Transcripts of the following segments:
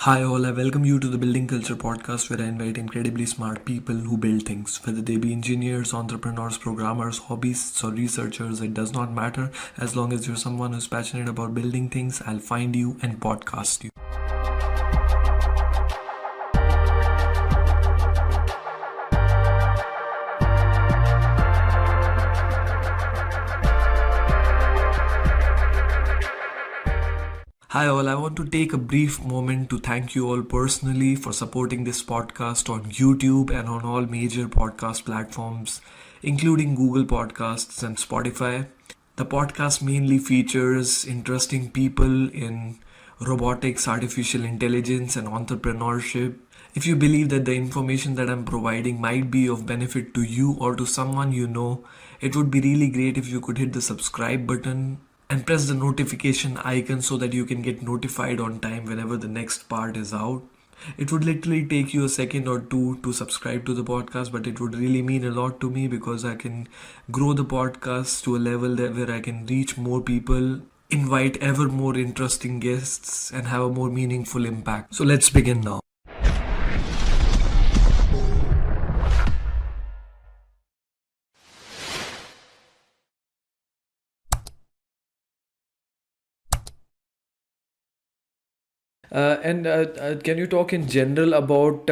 Hi all, I welcome you to the Building Culture podcast where I invite incredibly smart people who build things. Whether they be engineers, entrepreneurs, programmers, hobbyists, or researchers, it does not matter. As long as you're someone who's passionate about building things, I'll find you and podcast you. Hi, all. I want to take a brief moment to thank you all personally for supporting this podcast on YouTube and on all major podcast platforms, including Google Podcasts and Spotify. The podcast mainly features interesting people in robotics, artificial intelligence, and entrepreneurship. If you believe that the information that I'm providing might be of benefit to you or to someone you know, it would be really great if you could hit the subscribe button and press the notification icon so that you can get notified on time whenever the next part is out. It would literally take you a second or two to subscribe to the podcast, but it would really mean a lot to me because I can grow the podcast to a level where I can reach more people, invite ever more interesting guests, and have a more meaningful impact. So let's begin now. And can you talk in general about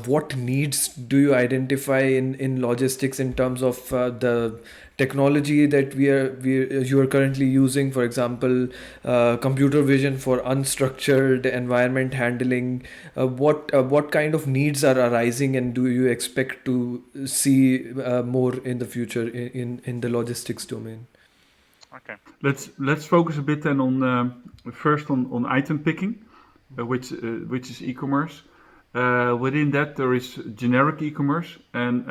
what needs do you identify in logistics in terms of the technology that you are currently using? For example, computer vision for unstructured environment handling. What kind of needs are arising, and do you expect to see more in the future in the logistics domain? Okay. Let's focus a bit then on first on item picking, which is e-commerce. Within that there is generic e-commerce, and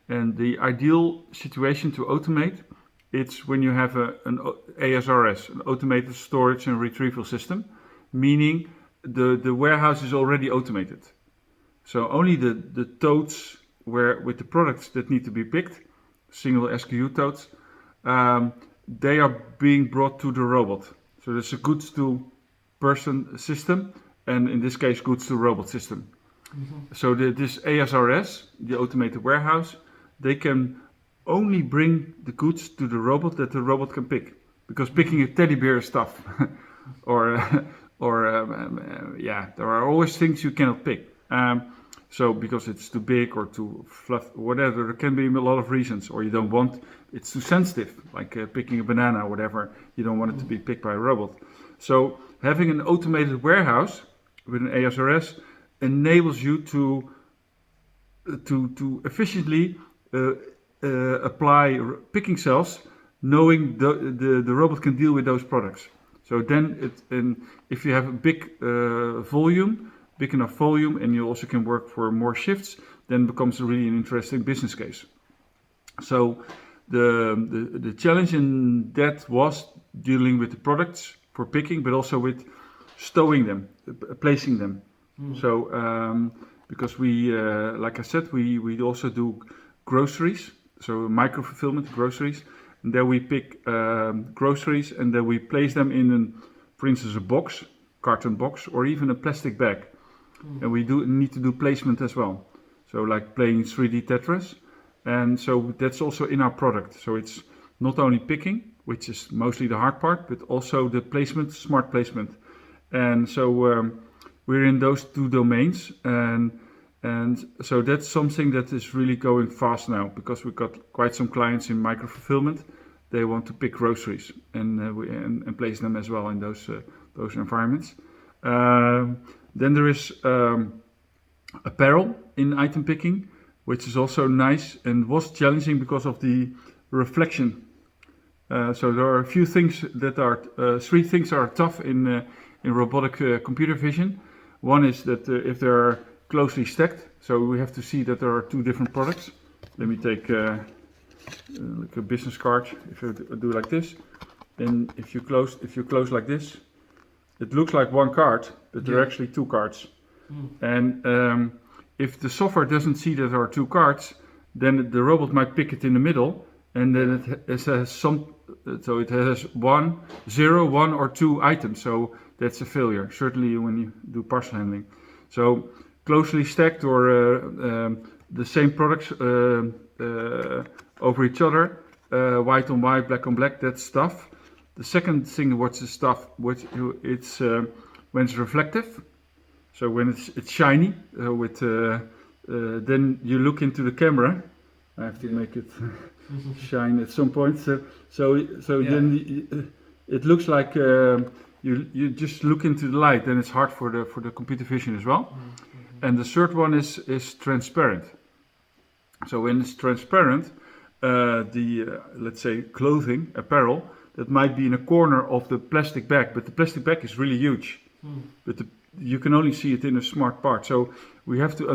the ideal situation to automate, it's when you have an ASRS, an automated storage and retrieval system, meaning the warehouse is already automated. So only the totes with the products that need to be picked, single SKU totes, they are being brought to the robot. So there's a goods to person system, and in this case goods to robot system. Mm-hmm. So this ASRS, the automated warehouse, they can only bring the goods to the robot that the robot can pick, because picking a teddy bear is tough. or there are always things you cannot pick. So because it's too big or too fluff, whatever, there can be a lot of reasons, or you don't want, it's too sensitive, like picking a banana or whatever, you don't want it to be picked by a robot. So having an automated warehouse with an ASRS enables you to efficiently apply picking cells, knowing the robot can deal with those products. So then if you have a big big enough volume, and you also can work for more shifts, then it becomes really an interesting business case. So the challenge in that was dealing with the products for picking, but also with stowing them, placing them. So because we, like I said, we also do groceries, so micro fulfillment groceries, and then we pick groceries and then we place them in, for instance, a box, carton box, or even a plastic bag. And we need to do placement as well. So like playing 3D Tetris. And so that's also in our product. So it's not only picking, which is mostly the hard part, but also the placement, smart placement. And so we're in those two domains. And so that's something that is really going fast now, because we've got quite some clients in micro fulfillment. They want to pick groceries and place them as well in those environments. Then there is apparel in item picking, which is also nice and was challenging because of the reflection. So there are a few things that are, three things are tough in robotic computer vision. One is that if they are closely stacked, so we have to see that there are two different products. Let me take like a business card. If you do like this, then if you close like this, it looks like one card, but there are actually two cards. And if the software doesn't see that there are two cards, then the robot might pick it in the middle, and then it has 1, 0, 1 or 2 items. So that's a failure, certainly when you do parcel handling. So closely stacked or the same products over each other, white on white, black on black, that's stuff. The second thing, what's the stuff? It's when it's reflective. So when it's shiny, then you look into the camera. I have to make it shine at some point. Then it looks like you just look into the light. Then it's hard for the computer vision as well. And the third one is transparent. So when it's transparent, let's say clothing, apparel, that might be in a corner of the plastic bag, but the plastic bag is really huge. But you can only see it in a smart part. So we have to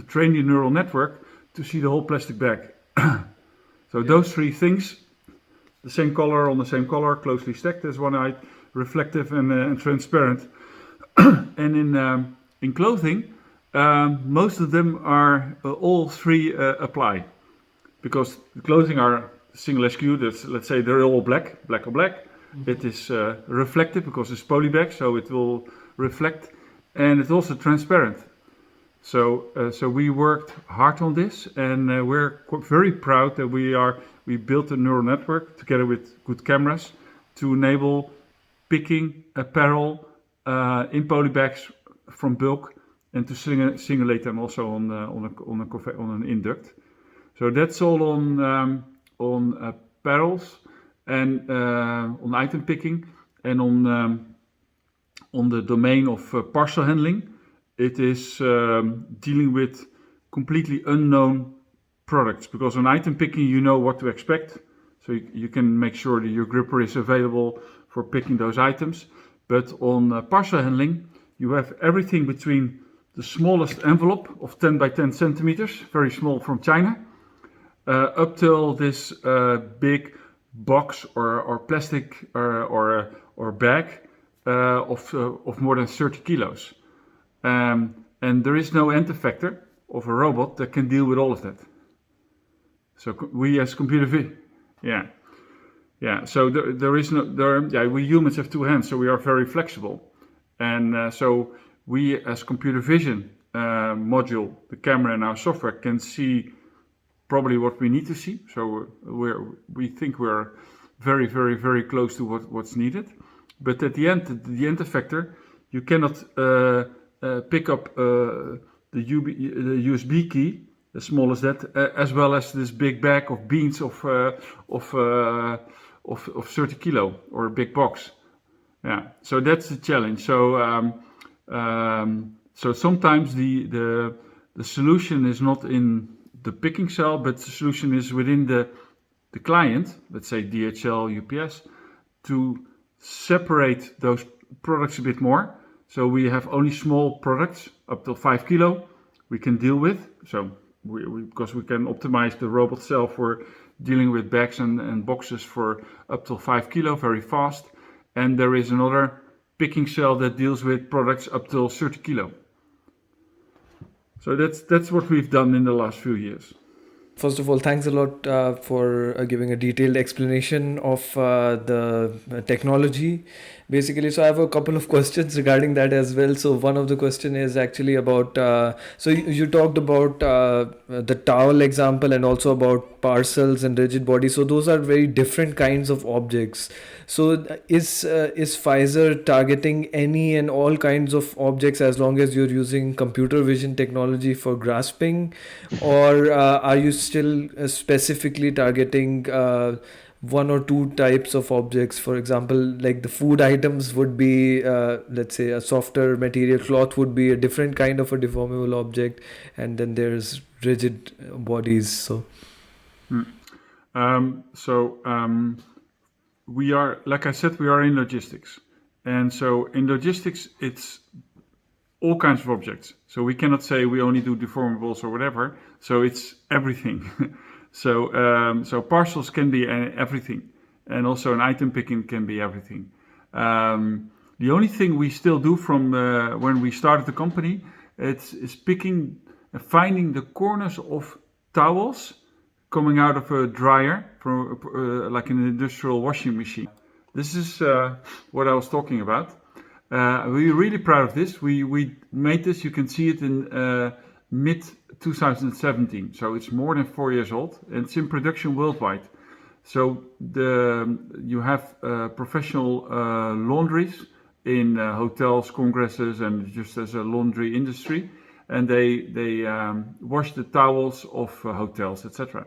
train the neural network to see the whole plastic bag. So those three things, the same color on the same color, closely stacked as one eye, reflective and transparent. And in clothing, most of them are all three apply, because the clothing are single SKU. That's, let's say they're all black on black. It is reflective because it's polybag, so it will reflect, and it's also transparent. So we worked hard on this, and we're very proud that we built a neural network together with good cameras to enable picking apparel in polybags from bulk, and to singulate them also on an induct. So that's all on apparels and on item picking, and on the domain of parcel handling. It is dealing with completely unknown products, because on item picking you know what to expect, so you can make sure that your gripper is available for picking those items. But on parcel handling, you have everything between the smallest envelope of 10 by 10 centimeters, very small, from China, up till this big box or plastic or bag of more than 30 kilos. And there is no end effector of a robot that can deal with all of that. So we as computer vision, so there is no, we humans have two hands, so we are very flexible. And so we as computer vision module, the camera and our software, can see probably what we need to see. So we think we're very, very, very close to what's needed. But at the end effector, you cannot pick up the USB key, as small as that, as well as this big bag of beans of 30 kilo, or a big box. So that's the challenge. So sometimes the solution is not in the picking cell, but the solution is within the client, let's say DHL, UPS, to separate those products a bit more. So we have only small products up to 5 kilo we can deal with. So because we can optimize the robot cell for dealing with bags and boxes for up to 5 kilo very fast. And there is another picking cell that deals with products up to 30 kilo. So that's what we've done in the last few years. First of all, thanks a lot for giving a detailed explanation of the technology, basically. So I have a couple of questions regarding that as well. So one of the question is actually about, so you talked about the towel example and also about parcels and rigid body. So those are very different kinds of objects. So is Fizyr targeting any and all kinds of objects as long as you're using computer vision technology for grasping, or are you still specifically targeting one or two types of objects? For example, like the food items would be, let's say, a softer material. Cloth would be a different kind of a deformable object, and then there's rigid bodies. So we are, like I said, we are in logistics, and so in logistics it's all kinds of objects. So we cannot say we only do deformables or whatever. So it's everything. So parcels can be everything, and also an item picking can be everything. The only thing we still do from when we started the company, is picking and finding the corners of towels coming out of a dryer, from like an industrial washing machine. This is what I was talking about. We're really proud of this. We made this. You can see it in mid 2017. So it's more than 4 years old, and it's in production worldwide. So you have professional laundries in hotels, congresses, and just as a laundry industry, and they wash the towels of hotels, etc.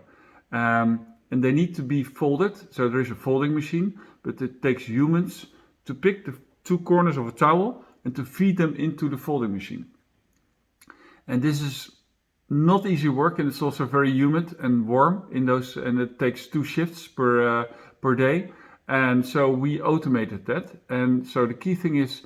And they need to be folded. So there is a folding machine, but it takes humans to pick the two corners of a towel and to feed them into the folding machine. And this is not easy work, and it's also very humid and warm in those, and it takes 2 shifts per day. And so we automated that. And so the key thing is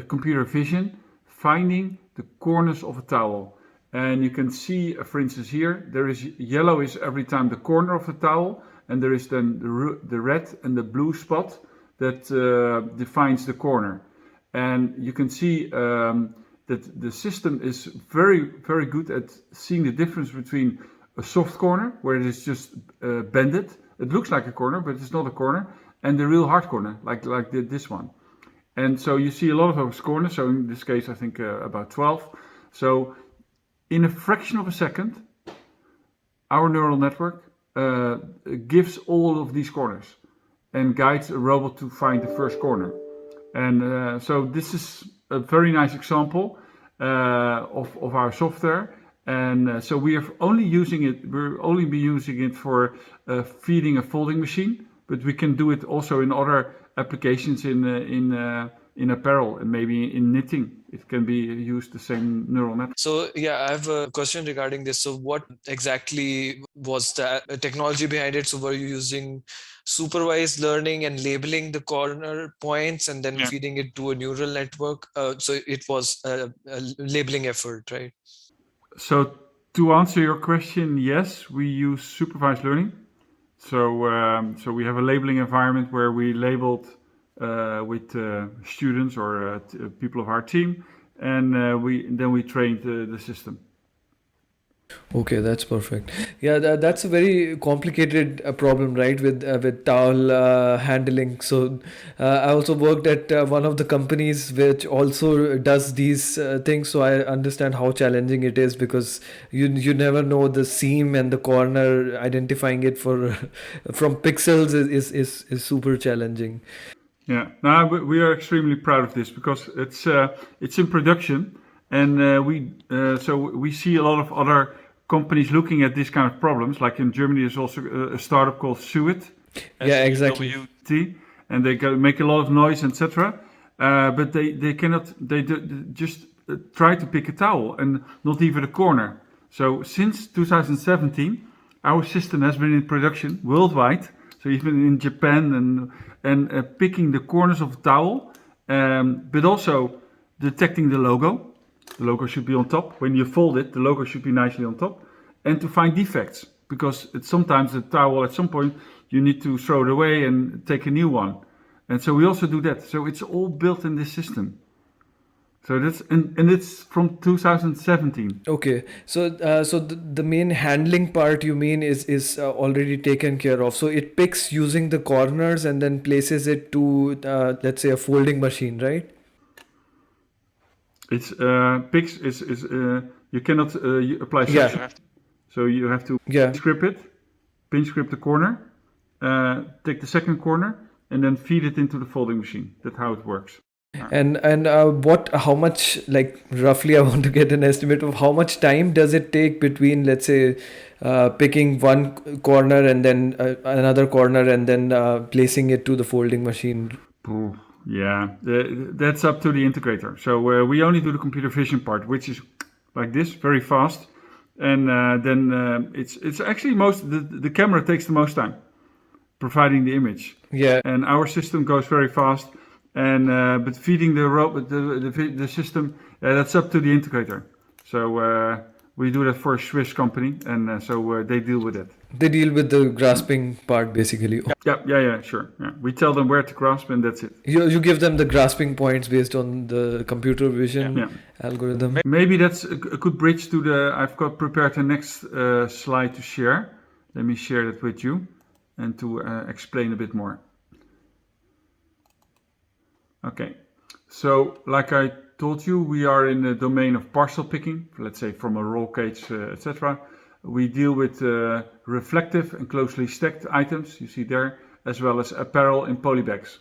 computer vision, finding the corners of a towel. And you can see, for instance, here there is yellow is every time the corner of the towel, and there is then the red and the blue spot that defines the corner. And you can see that the system is very, very good at seeing the difference between a soft corner, where it is just bended. It looks like a corner, but it's not a corner, and the real hard corner, like this one. And so you see a lot of those corners. So in this case, I think about 12. So in a fraction of a second, our neural network gives all of these corners and guides a robot to find the first corner. And so this is a very nice example of our software. And so we are only using it. We'll only be using it for feeding a folding machine, but we can do it also in other applications in apparel and maybe in knitting. It can be used the same neural network. So yeah, I have a question regarding this. So what exactly was the technology behind it? So were you using supervised learning and labeling the corner points and then feeding it to a neural network? So it was a labeling effort, right? So to answer your question, yes, we use supervised learning. So we have a labeling environment where we labeled with students or people of our team, and we trained the system. Okay, that's perfect. Yeah, that's a very complicated problem, right? With towel handling. So I also worked at one of the companies which also does these things. So I understand how challenging it is, because you never know the seam and the corner. Identifying it for from pixels is super challenging. Yeah, no, we are extremely proud of this because it's in production, and so we see a lot of other companies looking at these kind of problems. Like in Germany, there's also a startup called Suit. Yeah, exactly. SUT, and they make a lot of noise, etc. But they cannot. They just try to pick a towel and not even a corner. So since 2017, our system has been in production worldwide. So even in Japan and picking the corners of a towel, but also detecting the logo. The logo should be on top. When you fold it, the logo should be nicely on top. And to find defects, because sometimes the towel at some point you need to throw it away and take a new one. And so we also do that. So it's all built in this system. So that's and it's from 2017. Okay, so the main handling part you mean is already taken care of. So it picks using the corners and then places it to let's say a folding machine, right? It's picks is you cannot you apply Yeah. suction. So you have to Yeah. pinch grip the corner, take the second corner, and then feed it into the folding machine. That's how it works. And how much, like roughly, I want to get an estimate of how much time does it take between, let's say, picking one corner and then another corner and then placing it to the folding machine? Ooh, yeah, that's up to the integrator. So we only do the computer vision part, which is like this, very fast. And then it's actually the camera takes the most time providing the image. Yeah. And our system goes very fast. And but feeding the robot the system, that's up to the integrator. So we do that for a Swiss company, and so they deal with it. They deal with the grasping part basically. Yeah, sure. Yeah. We tell them where to grasp, and that's it. You give them the grasping points based on the computer vision algorithm. Maybe that's a good bridge to I've got prepared the next slide to share. Let me share that with you and to explain a bit more. Okay, So, like I told you, we are in the domain of parcel picking, let's say from a roll cage, etc. We deal with reflective and closely stacked items, you see there, as well as apparel in polybags.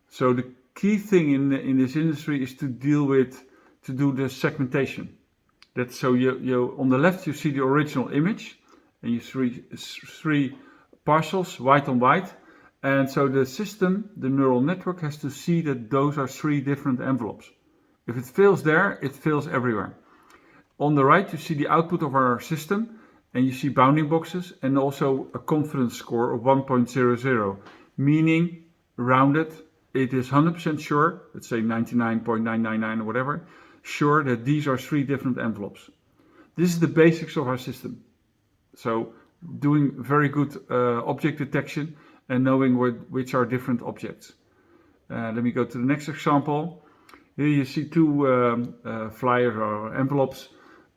So the key thing in this industry is to do the segmentation. That's so you on the left you see the original image, and you see three parcels white on white, and so the system, the neural network, has to see that those are three different envelopes. If it fails there, it fails everywhere. On the right you see the output of our system, and you see bounding boxes and also a confidence score of 1.00, meaning rounded, it is 100% sure, let's say 99.999 or whatever, sure that these are three different envelopes. This is the basics of our system. So doing very good object detection and knowing which are different objects. Let me go to the next example. Here you see two flyers or envelopes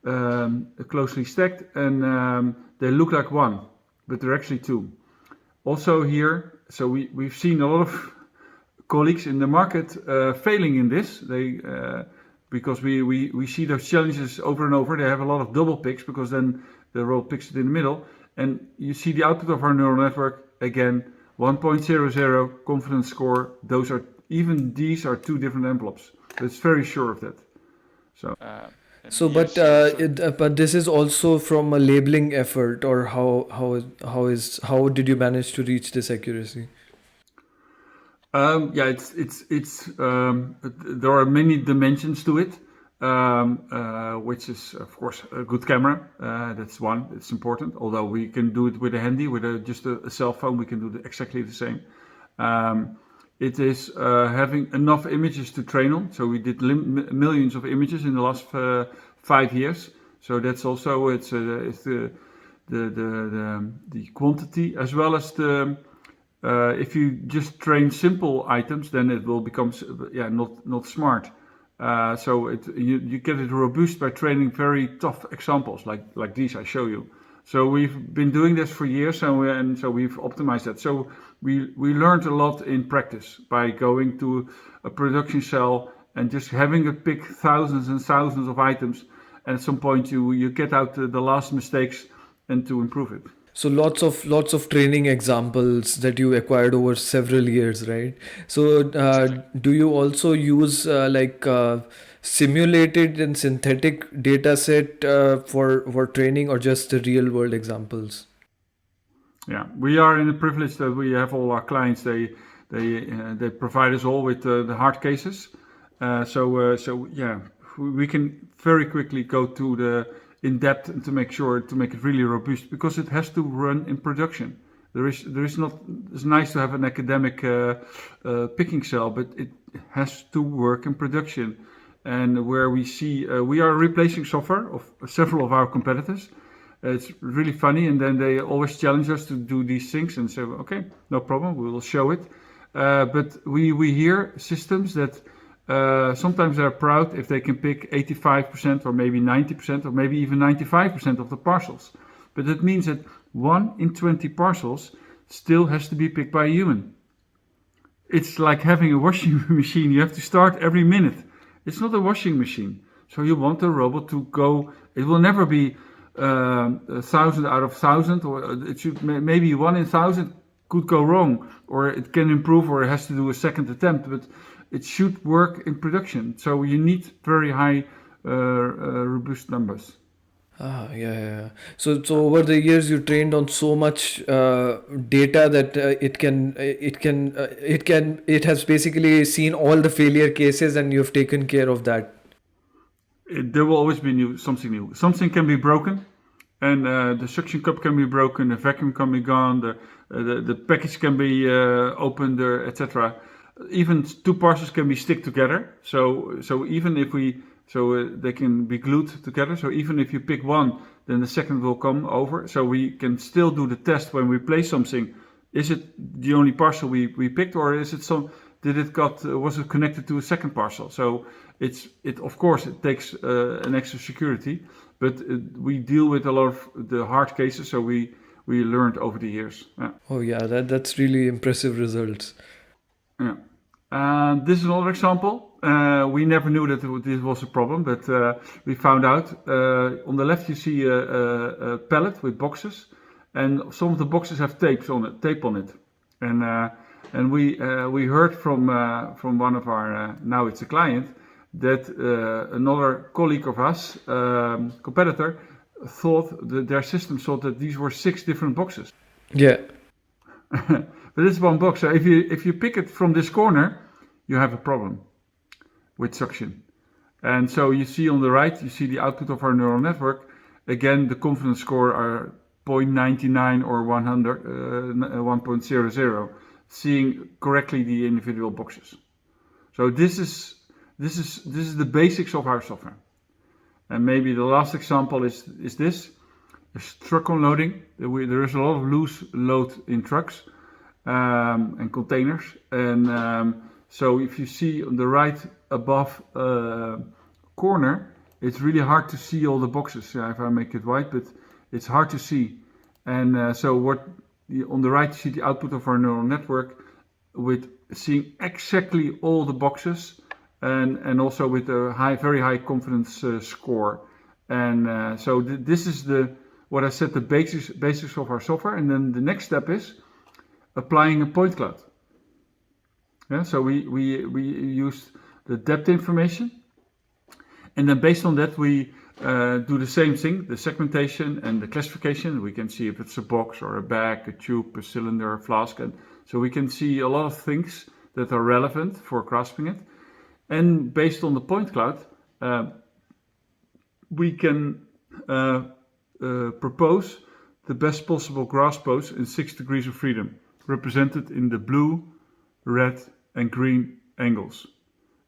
closely stacked, and they look like one, but they're actually two. Also here, so we've seen a lot of colleagues in the market failing in this. Because we see those challenges over and over. They have a lot of double picks because then the robot picks it in the middle. And you see the output of our neural network, again, 1.00 confidence score. These are two different envelopes. So it's very sure of that. So, So, but this is also from a labeling effort, or how did you manage to reach this accuracy? Yeah, there are many dimensions to it, which is of course a good camera. That's one. It's important. Although we can do it with a handy, with just a cell phone, we can do exactly the same. It is having enough images to train on. So we did millions of images in the last 5 years. So that's also it's the quantity as well as the. If you just train simple items, then it will become not smart. So you get it robust by training very tough examples like these I show you. So we've been doing this for years, and so we've optimized that. So we learned a lot in practice by going to a production cell and just having to pick thousands and thousands of items. And at some point you get out the last mistakes and to improve it. So lots of training examples that you acquired over several years, right? So do you also use simulated and synthetic data set for training, or just the real world examples? Yeah, we are in the privilege that we have all our clients. They provide us all with the hard cases. So yeah, we can very quickly go to the in depth and to make it really robust, because it has to run in production. It's nice to have an academic picking cell, but it has to work in production. And where we see we are replacing software of several of our competitors. It's really funny, and then they always challenge us to do these things and say, okay, no problem, we will show it. But we hear systems that sometimes they're proud if they can pick 85% or maybe 90% or maybe even 95% of the parcels. But that means that 1 in 20 parcels still has to be picked by a human. It's like having a washing machine. You have to start every minute. It's not a washing machine. So you want the robot to go, it will never be 1,000 out of 1,000, or it should maybe 1 in 1,000 could go wrong, or it can improve, or it has to do a second attempt, but it should work in production. So you need very high robust numbers. Yeah. So over the years you trained on so much data that it has basically seen all the failure cases, and you've taken care of that. There will always be something new. Something can be broken, and the suction cup can be broken, the vacuum can be gone, the package can be opened, etc. Even two parcels can be stick together. So even if they can be glued together. So even if you pick one, then the second will come over. So we can still do the test when we place something. Is it the only parcel we picked, or is it was it connected to a second parcel? So of course it takes an extra security, but we deal with a lot of the hard cases. So we learned over the years. Yeah. Oh yeah, that's really impressive results. Yeah. And this is another example. We never knew that this was a problem, but we found out. On the left you see a pallet with boxes, and some of the boxes have tape on it. And we heard from one of our now it's a client that another colleague of us, competitor, thought that their system thought that these were 6 different boxes. Yeah. But it's one box. So if you pick it from this corner, you have a problem with suction. And so you see on the right, you see the output of our neural network. Again, the confidence score are 0.99 or 100, 1.00, seeing correctly the individual boxes. So this is the basics of our software. And maybe the last example is this. It's truck unloading. There is a lot of loose load in trucks and containers. And so if you see on the right above corner, it's really hard to see all the boxes. If I make it white, but it's hard to see. And so on the right you see the output of our neural network with seeing exactly all the boxes and also with a very high confidence score. And so this is what I said, the basics of our software. And then the next step is applying a point cloud. Yeah, so we used the depth information, and then based on that we do the same thing, the segmentation and the classification. We can see if it's a box or a bag, a tube, a cylinder, a flask, and so we can see a lot of things that are relevant for grasping it. And based on the point cloud, we can propose the best possible grasp pose in 6 degrees of freedom, represented in the blue, red, and green angles,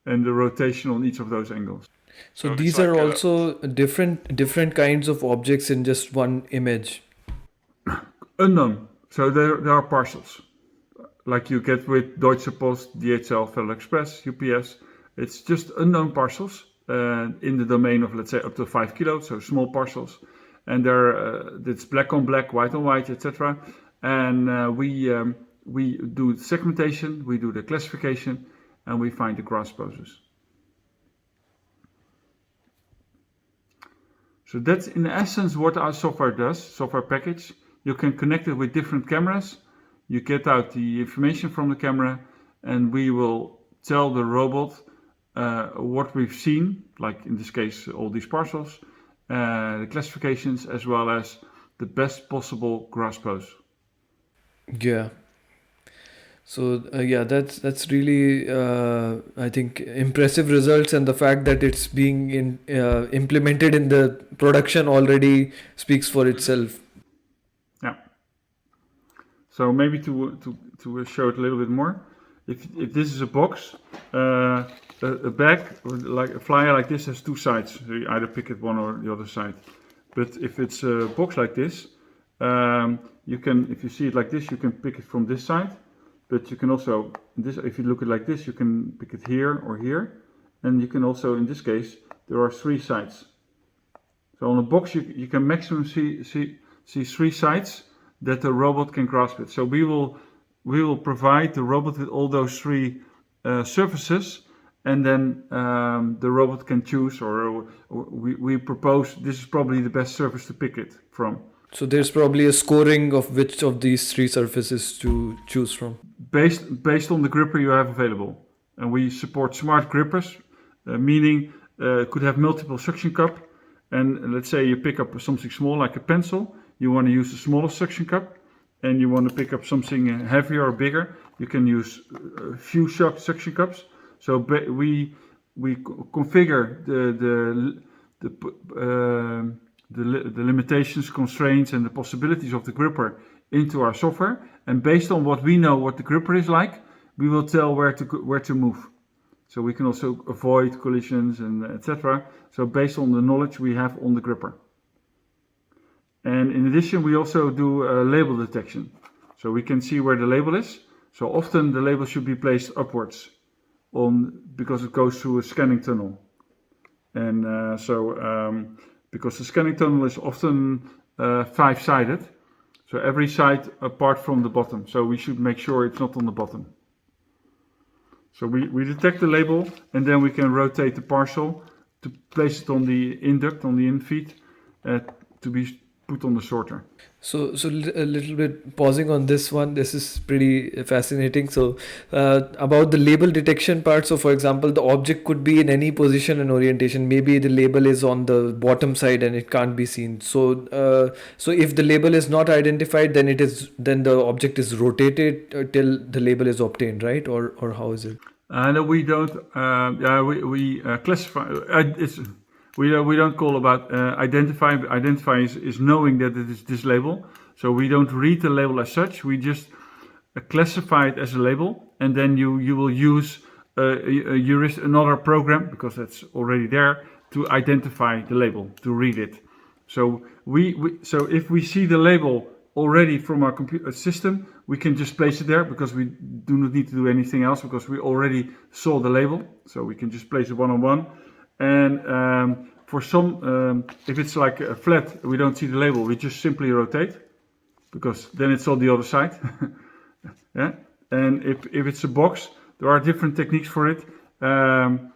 and the rotation on each of those angles. So these are also different kinds of objects in just one image. Unknown. So there are parcels, like you get with Deutsche Post, DHL, Federal Express, UPS. It's just unknown parcels in the domain of, let's say, up to 5 kilos, so small parcels. And it's black on black, white on white, etc. And we do segmentation, we do the classification, and we find the grasp poses. So that's in essence what our software does, software package. You can connect it with different cameras. You get out the information from the camera, and we will tell the robot what we've seen, like in this case, all these parcels, the classifications, as well as the best possible grasp pose. Yeah. So that's really I think impressive results, and the fact that it's being implemented in the production already speaks for itself. Yeah. So maybe to show it a little bit more, if this is a box, a bag like a flyer like this has 2 sides. So you either pick it one or the other side. But if it's a box like this, you can, if you see it like this, you can pick it from this side. But you can also, if you look at it like this, you can pick it here or here. And you can also, in this case, there are 3 sides. So on a box, you can maximum see 3 sides that the robot can grasp it. So we will provide the robot with all those 3 surfaces, and then the robot can choose, or we propose this is probably the best surface to pick it from. So there's probably a scoring of which of these 3 surfaces to choose from. Based on the gripper you have available. And we support smart grippers, meaning could have multiple suction cup. And let's say you pick up something small like a pencil, you want to use a smaller suction cup, and you want to pick up something heavier or bigger, you can use a few suction cups. So we configure the limitations, constraints, and the possibilities of the gripper into our software, and based on what we know what the gripper is like, we will tell where to move. So we can also avoid collisions and etc. So based on the knowledge we have on the gripper. And in addition, we also do label detection. So we can see where the label is. So often the label should be placed upwards because it goes through a scanning tunnel. And because the scanning tunnel is often 5-sided, so every side apart from the bottom. So we should make sure it's not on the bottom. So we detect the label, and then we can rotate the parcel to place it on the induct, on the in feed, to be put on the sorter. A little bit pausing on this one. This is pretty fascinating. About the label detection part. So, for example, the object could be in any position and orientation. Maybe the label is on the bottom side and it can't be seen. So if the label is not identified, then the object is rotated till the label is obtained, right? Or how is it? No, we don't. We classify. We don't call about identify. Identify is knowing that it is this label. So we don't read the label as such. We just classify it as a label, and then you will use another program, because that's already there, to identify the label, to read it. So so if we see the label already from our computer system, we can just place it there, because we do not need to do anything else, because we already saw the label. So we can just place it one-on-one. And for some, if it's like a flat, we don't see the label, we just simply rotate, because then it's on the other side. Yeah. And if it's a box, there are different techniques for it. The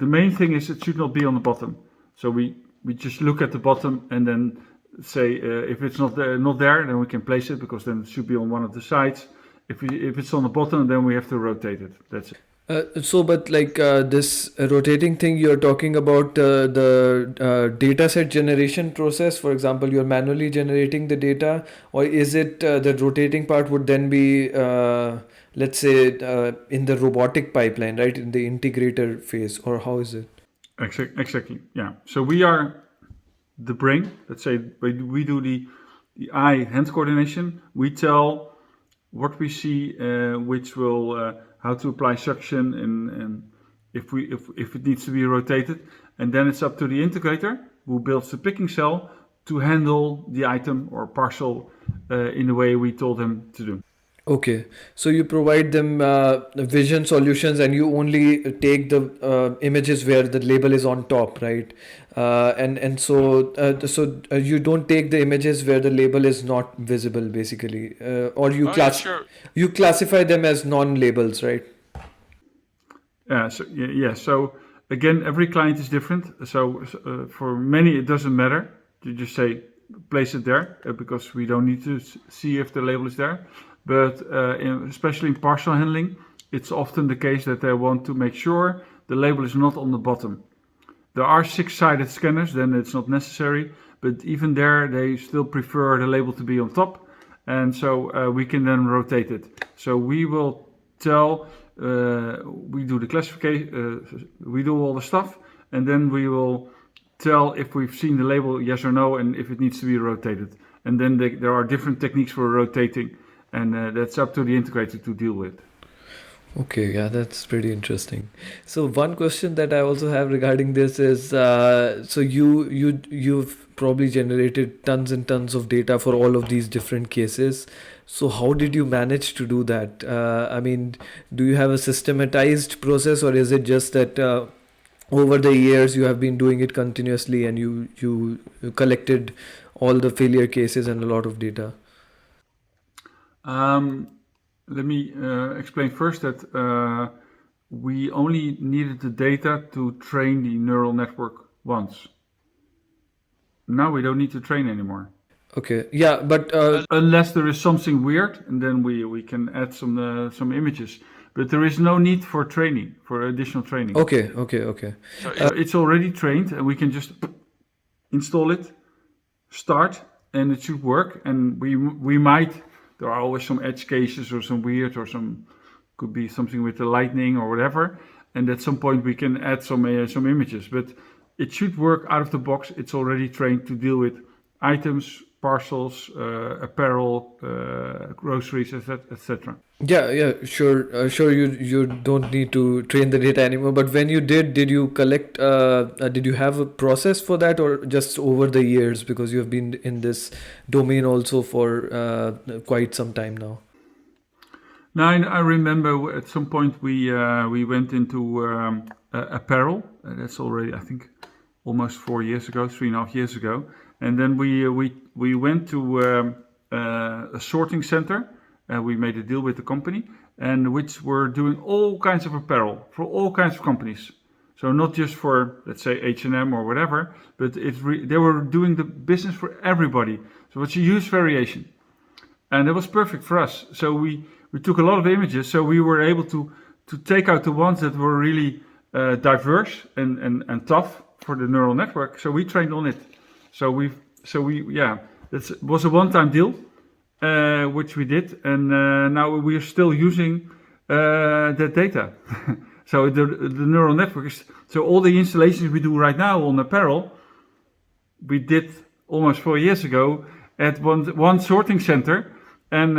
main thing is it should not be on the bottom. So we just look at the bottom and then say if it's not there, then we can place it, because then it should be on one of the sides. If it's on the bottom, then we have to rotate it. That's it. But like this rotating thing, you're talking about the data set generation process. For example, you're manually generating the data, or is it the rotating part would then be, let's say, in the robotic pipeline, right, in the integrator phase, or how is it? Exactly. Yeah. So we are the brain. Let's say we do the eye-hand coordination. We tell what we see, which will how to apply suction, and if it needs to be rotated, and then it's up to the integrator who builds the picking cell to handle the item or parcel in the way we told them to do. Okay, so you provide them vision solutions, and you only take the images where the label is on top, right? So you don't take the images where the label is not visible, basically, or Sure. you classify them as non-labels, right? So again, every client is different. So for many, it doesn't matter. You just say place it there, because we don't need to see if the label is there. But especially in parcel handling, it's often the case that they want to make sure the label is not on the bottom. There are 6-sided scanners, then it's not necessary, but even there they still prefer the label to be on top, and so we can then rotate it. So we will tell, we do the classification, we do all the stuff, and then we will tell if we've seen the label, yes or no, and if it needs to be rotated. And then there are different techniques for rotating. And that's up to the integrator to deal with. Okay, yeah, that's pretty interesting. So one question that I also have regarding this is, so you've probably generated tons and tons of data for all of these different cases. So how did you manage to do that? I mean, do you have a systematized process, or is it just that over the years you have been doing it continuously, and you collected all the failure cases and a lot of data? Let me explain first that we only needed the data to train the neural network once. Now we don't need to train anymore. Okay, yeah, but unless there is something weird, and then we can add some images. But there is no need for training, for additional training. Okay. It's already trained, and we can just install it, start, and it should work. And we might. There are always some edge cases or some weird, or could be something with the lightning or whatever. And at some point we can add some images, but it should work out of the box. It's already trained to deal with items, parcels, apparel, groceries, etc. Yeah, sure. You don't need to train the data anymore. But when you did you collect? Did you have a process for that, or just over the years, because you have been in this domain also for quite some time now? Now I remember at some point we went into apparel. That's already, I think, almost 4 years ago, 3.5 years ago. And then we went to a sorting center We made a deal with the company, and which were doing all kinds of apparel for all kinds of companies. So not just for, let's say, H&M or whatever, but they were doing the business for everybody. So it's a huge variation. And it was perfect for us. So we took a lot of images, so we were able to take out the ones that were really diverse and tough for the neural network. So we trained on it. It was a one-time deal, which we did, and now we are still using that data. So the neural network is, so all the installations we do right now on apparel, we did almost 4 years ago at one sorting center, and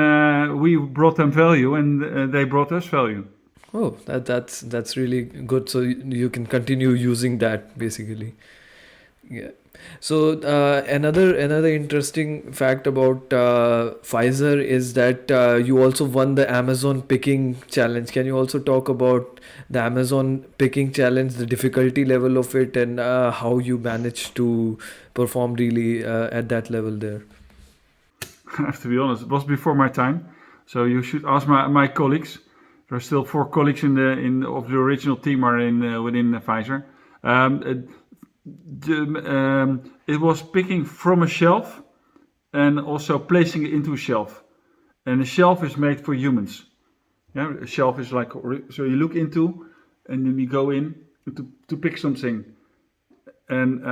we brought them value, and they brought us value. Oh, that's really good. So you can continue using that basically. Yeah. So another interesting fact about Fizyr is that you also won the Amazon picking challenge. Can you also talk about the Amazon picking challenge, the difficulty level of it, and how you managed to perform really at that level there? I have to be honest, it was before my time. So you should ask my colleagues. There are still 4 colleagues of the original team are within Fizyr. It was picking from a shelf and also placing it into a shelf. And a shelf is made for humans. Yeah, a shelf is like, so you look into and then you go in to pick something. And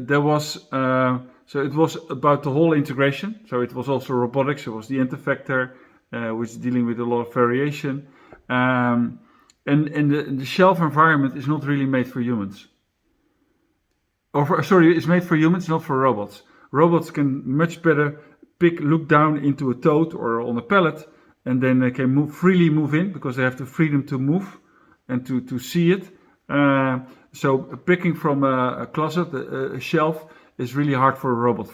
there was, so it was about the whole integration. So it was also robotics. It was the integrators, which is dealing with a lot of variation. And the shelf environment is not really made for humans. It's made for humans, not for robots. Robots can much better look down into a tote or on a pallet, and then they can freely move in because they have the freedom to move and to see it. So picking from a closet, a shelf, is really hard for a robot.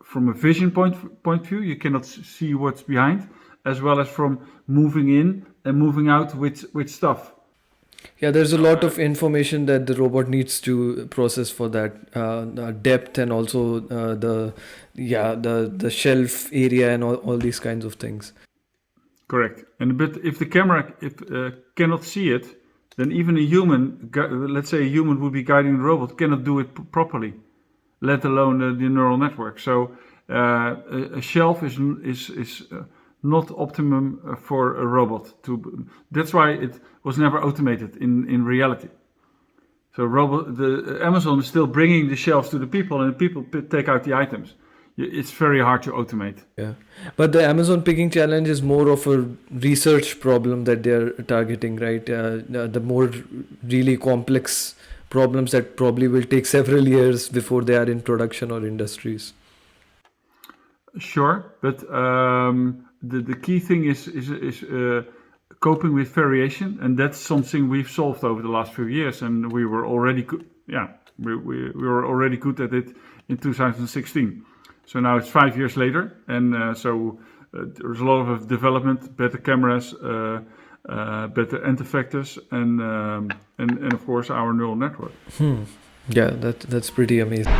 From a vision point of view, you cannot see what's behind, as well as from moving in and moving out with stuff. Yeah, there's a lot of information that the robot needs to process for that depth, and also the shelf area and all these kinds of things. Correct. But if the camera cannot see it, then even a human, let's say a human would be guiding the robot, cannot do it properly, let alone the neural network. So a shelf is not optimum for a robot. That's why it was never automated in reality. So the Amazon is still bringing the shelves to the people, and the people take out the items. It's very hard to automate. Yeah, but the Amazon picking challenge is more of a research problem that they're targeting, right? The more really complex problems that probably will take several years before they are in production or industries. Sure, but the key thing is coping with variation, and that's something we've solved over the last few years, and we were already good. Yeah, we were already good at it in 2016. So now it's 5 years later, and so there's a lot of development, better cameras, better integrators, and of course our neural network. Yeah, that's pretty amazing.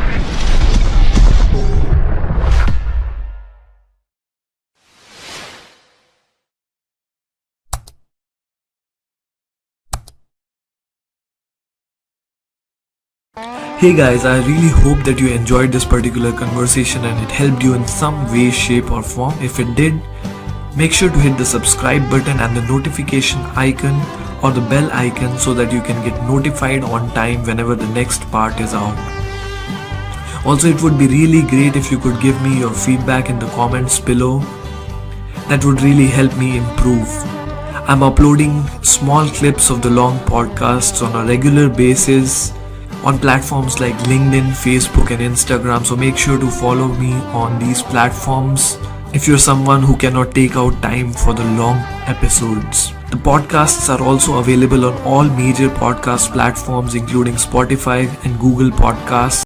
Hey guys, I really hope that you enjoyed this particular conversation and it helped you in some way, shape or form. If it did, make sure to hit the subscribe button and the notification icon or the bell icon so that you can get notified on time whenever the next part is out. Also, it would be really great if you could give me your feedback in the comments below. That would really help me improve. I'm uploading small clips of the long podcasts on a regular basis on platforms like LinkedIn, Facebook and Instagram, so make sure to follow me on these platforms if you're someone who cannot take out time for the long episodes. The podcasts are also available on all major podcast platforms including Spotify and Google Podcasts.